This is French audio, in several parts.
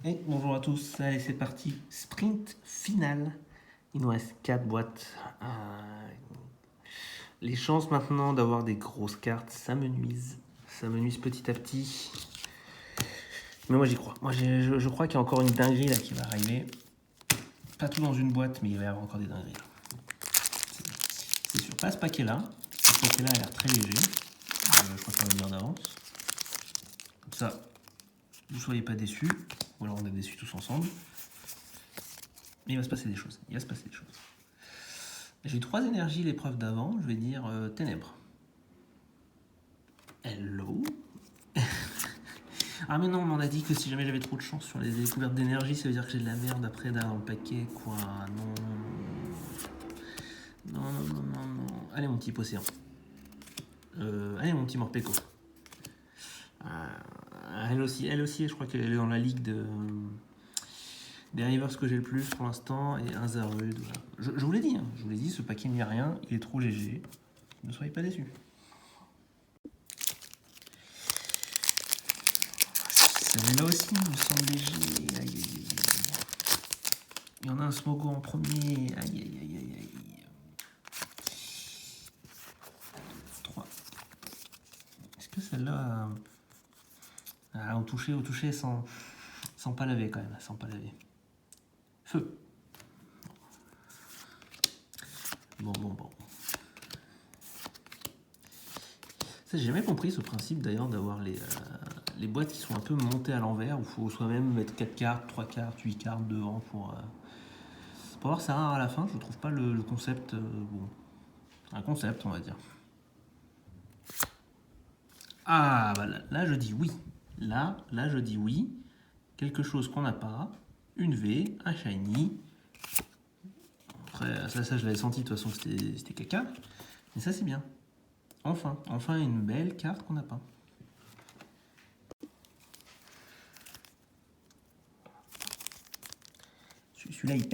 Et bonjour à tous, allez c'est parti, sprint final. Il nous reste 4 boîtes. Les chances maintenant d'avoir des grosses cartes, ça me nuise. Ça me nuise petit à petit. Mais moi j'y crois. Moi je crois qu'il y a encore une dinguerie là qui va arriver. Pas tout dans une boîte, mais il va y avoir encore des dingueries. C'est sûr. Pas ce paquet là. Ce paquet là a l'air très léger. Je crois qu'on va le dire d'avance. Comme ça, vous ne soyez pas déçus. Ou alors on est déçus tous ensemble. Mais il va se passer des choses. Il va se passer des choses. J'ai eu 3 énergies l'épreuve d'avant, je vais dire ténèbres. Hello. Ah mais non, on m'en a dit que si jamais j'avais trop de chance sur les découvertes d'énergie, ça veut dire que j'ai de la merde après dans le paquet, quoi. Non. Non, non, non, non, non. Allez mon petit Océan. Allez mon petit Morpeko. Elle aussi, je crois qu'elle est dans la ligue des rivers que j'ai le plus pour l'instant, et un Zarud. Voilà. Je vous l'ai dit, ce paquet n'y a rien, il est trop léger. Ne soyez pas déçus. Celui-là aussi me semble léger. Aïe, aïe, aïe. Il y en a un Smogo en premier. Aïe, aïe, aïe, aïe, aïe. 3. Est-ce que celle-là... au toucher sans pas laver quand même. Sans pas laver. Feu. Bon. Ça, j'ai jamais compris ce principe d'ailleurs d'avoir les boîtes qui sont un peu montées à l'envers, où il faut soi-même mettre 4 cartes, 3 cartes, 8 cartes devant pour avoir ça rare à la fin. Je trouve pas le concept bon. Un concept, on va dire. Ah, bah là je dis oui. Là je dis oui. Quelque chose qu'on n'a pas. Une V, un shiny. Après, ça je l'avais senti de toute façon que c'était caca. Mais ça c'est bien. Enfin une belle carte qu'on n'a pas. Celui-là il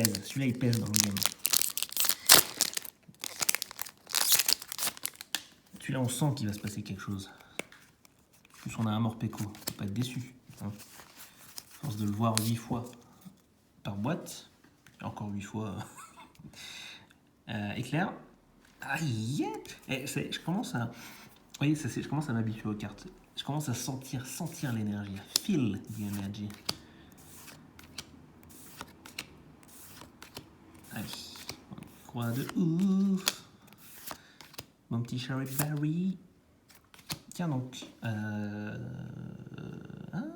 pèse dans le game. Celui-là on sent qu'il va se passer quelque chose. En plus on a un Morpeko, faut pas être déçu. Hein. À force de le voir 8 fois par boîte, et encore 8 fois éclair. Aïe, je commence à... Oui, je commence à m'habituer aux cartes. Je commence à sentir l'énergie. Feel the energy. Allez, on croit de ouf. Mon petit Cherry Berry. Tiens donc. Ah,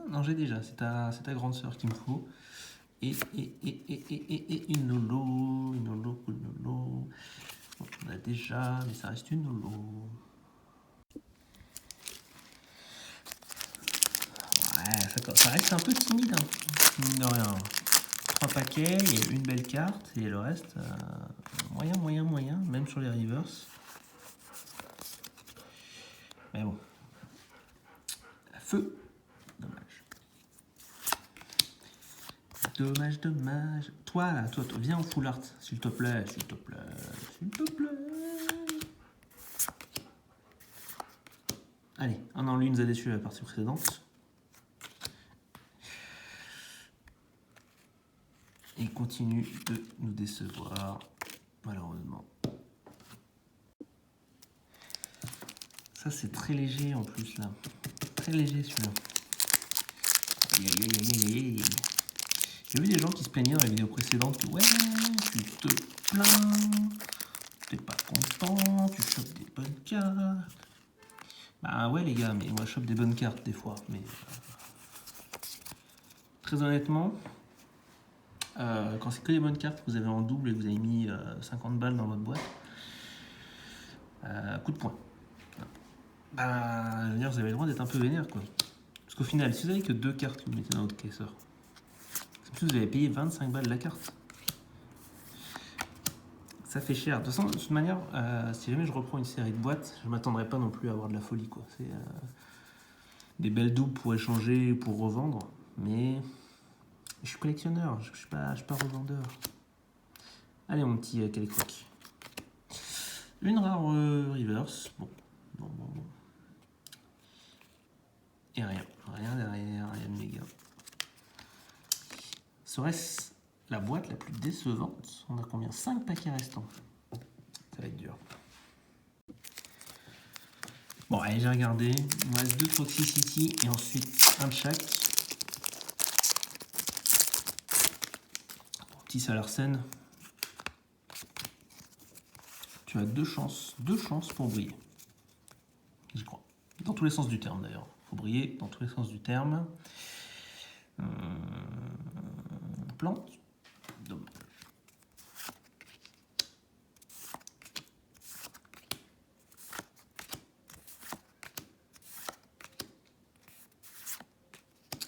non, j'ai déjà. C'est ta grande sœur qu'il me faut. Et une Nolo. Une Nolo. Bon, on a déjà, mais ça reste une Nolo. Ouais, ça reste un peu timide, hein. Mine de rien. 3 paquets, il y a une belle carte, et le reste, moyen, même sur les rivers. Mais bon. Feu. Dommage. Toi, viens en full art, s'il te plaît. Allez, un en lui nous a déçu la partie précédente. Et il continue de nous décevoir, malheureusement. Ça, c'est très léger en plus, là. Très léger, celui-là. Aïe. J'ai vu des gens qui se plaignaient dans la vidéo précédente que ouais, tu te plains, t'es pas content, tu chopes des bonnes cartes. Bah ouais les gars, mais moi je chope des bonnes cartes des fois, mais très honnêtement, quand c'est que des bonnes cartes que vous avez en double et que vous avez mis 50 balles dans votre boîte, coup de poing. Bah, je veux dire, vous avez le droit d'être un peu vénère quoi. Parce qu'au final, si vous avez que 2 cartes que vous mettez dans votre caisseur, c'est plus vous avez payé 25 balles la carte. Ça fait cher. De toute manière, si jamais je reprends une série de boîtes, je m'attendrai pas non plus à avoir de la folie quoi. C'est des belles doubles pour échanger, pour revendre, mais je suis collectionneur, je suis pas revendeur. Allez mon petit Calicroc. Une rare reverse, bon. Et rien derrière, rien de méga. Serait-ce la boîte la plus décevante? On a combien? 5 paquets restants. Ça va être dur. Bon, allez, j'ai regardé. Il me reste 2 Toxicity et ensuite un de chaque. Petit Salarsen. Tu as 2 chances pour briller. J'y crois. Dans tous les sens du terme d'ailleurs. Il faut briller dans tous les sens du terme. Plante. Dommage.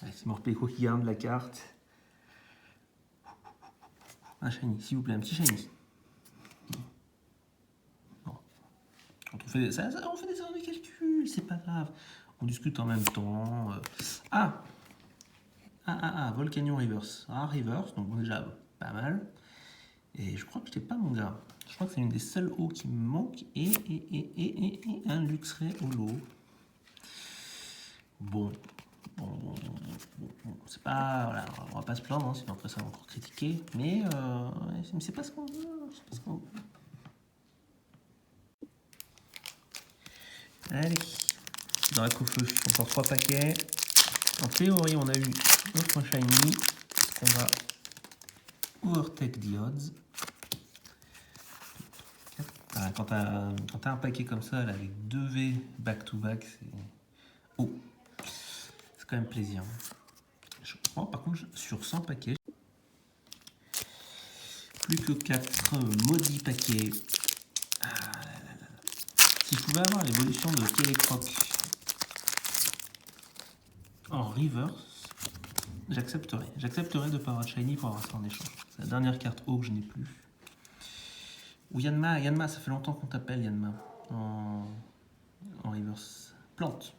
Allez, c'est Morpeko qui garde la carte. Un shiny, s'il vous plaît, un petit shiny. Bon. Quand on fait des erreurs de calcul, c'est pas grave. On discute en même temps. Volcanion Reverse. Reverse, donc déjà pas mal. Et je crois que je n'étais pas mon gars. Je crois que c'est une des seules eaux qui me manque. Et un Luxray Holo. Bon, c'est pas. Voilà, on va pas se plaindre, hein, sinon après ça va encore critiquer. Mais c'est pas ce qu'on veut. C'est pas ce qu'on veut. Allez, dans la coffeuse, encore 3 paquets. En théorie, on a eu notre shiny. On va overtake the odds. Quand t'as un paquet comme ça, là, avec 2 V back-to-back, c'est... Oh, c'est quand même plaisir. Je crois, par contre, sur 100 paquets, plus que 4 maudits paquets. Si je pouvais avoir l'évolution de Télécroc en reverse, j'accepterais. J'accepterais de ne pas avoir de shiny pour avoir ça en échange. C'est la dernière carte haut que je n'ai plus. Ou Yanma, ça fait longtemps qu'on t'appelle Yanma en reverse. Plante.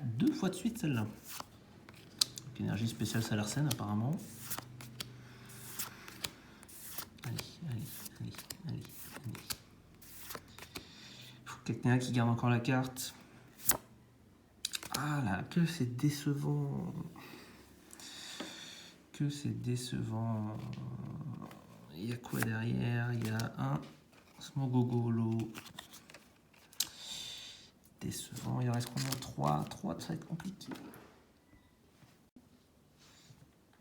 2 fois de suite celle-là. Énergie spéciale Salarsen apparemment. Allez. Faut quelqu'un qui garde encore la carte. Ah là, que c'est décevant. Il y a quoi derrière? Il y a un Smogogo Holo. Décevant. Il en reste combien? 3, ça va être compliqué.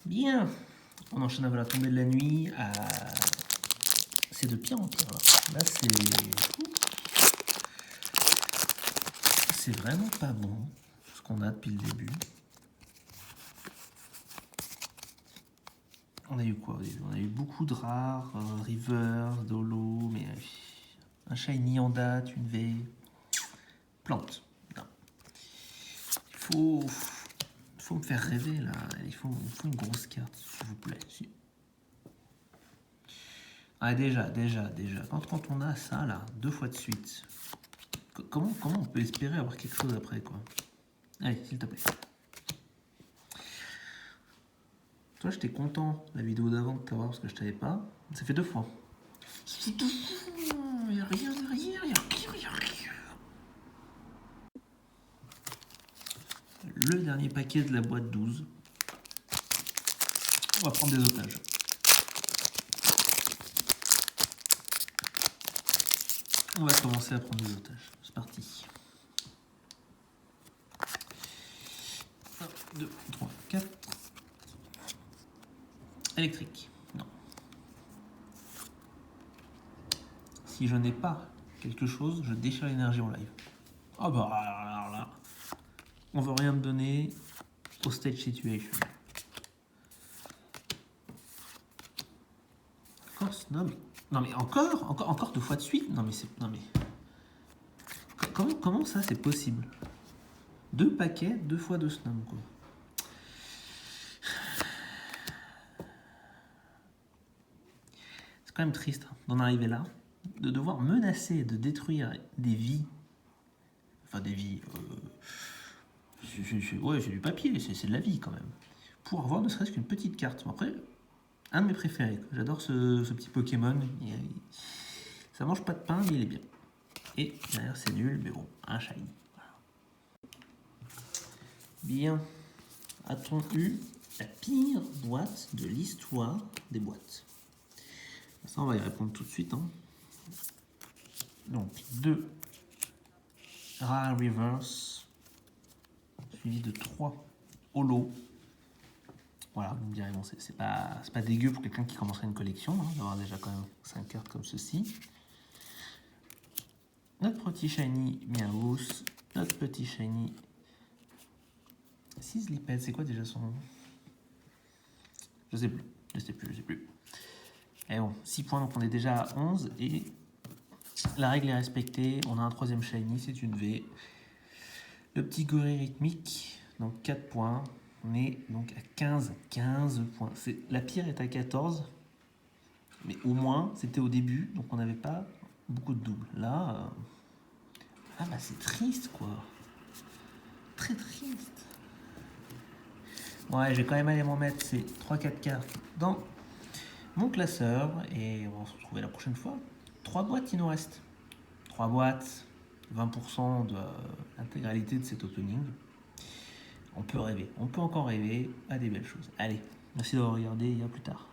Bien. On enchaîne avec la tombée de la nuit. C'est de pire en pire. Là, c'est vraiment pas bon ce qu'on a depuis le début. On a eu quoi? On a eu beaucoup de rares, River, Dolo, mais un shiny en date, une V. Plante. Non. Il faut me faire rêver là. Il faut une grosse carte, s'il vous plaît. Ah, déjà. Quand on a ça là, 2 fois de suite, comment on peut espérer avoir quelque chose après quoi? Allez, s'il te plaît. Toi, j'étais content la vidéo d'avant de t'avoir parce que je t'avais pas. Ça fait 2 fois. Il n'y a rien derrière, il n'y a rien. Le dernier paquet de la boîte 12. On va prendre des otages. On va commencer à prendre des otages. C'est parti. 1, 2, 3, 4. Électrique. Non. Si je n'ai pas quelque chose, je déchire l'énergie en live. Ah bah alors là, on veut rien me donner au stage situation. Non mais encore 2 fois de suite. Non mais comment ça c'est possible? 2 paquets, 2 fois de snom quoi. C'est quand même triste d'en arriver là, de devoir menacer de détruire des vies. Enfin des vies. Ouais, c'est du papier, c'est de la vie quand même. Pour avoir ne serait-ce qu'une petite carte. Après, un de mes préférés. J'adore ce petit Pokémon. Ça mange pas de pain, mais il est bien. Et derrière, c'est nul, mais bon, un shiny. Voilà. Bien. A-t-on eu la pire boîte de l'histoire des boîtes? Ça, on va y répondre tout de suite. Hein. Donc, 2 Rare Reverse, suivi de 3 Holo. Voilà, vous me direz, bon, c'est pas dégueu pour quelqu'un qui commencerait une collection, hein, d'avoir déjà quand même 5 cartes comme ceci. Notre petit shiny Miaous, notre petit shiny Sizzlipede, c'est quoi déjà son nom? Je sais plus. Et bon, 6 points, donc on est déjà à 11 et la règle est respectée. On a un troisième shiny, c'est une V. Le petit gorille rythmique, donc 4 points. On est donc à 15 points. La pire est à 14, mais au moins c'était au début, donc on n'avait pas beaucoup de doubles. Là, ah bah c'est triste quoi. Très triste. Ouais, je vais quand même aller m'en mettre ces 3-4 cartes dans mon classeur et on va se retrouver la prochaine fois. 3 boîtes il nous reste. 3 boîtes, 20% de l'intégralité de cet opening. On peut rêver, on peut encore rêver à des belles choses. Allez, merci d'avoir regardé et à plus tard.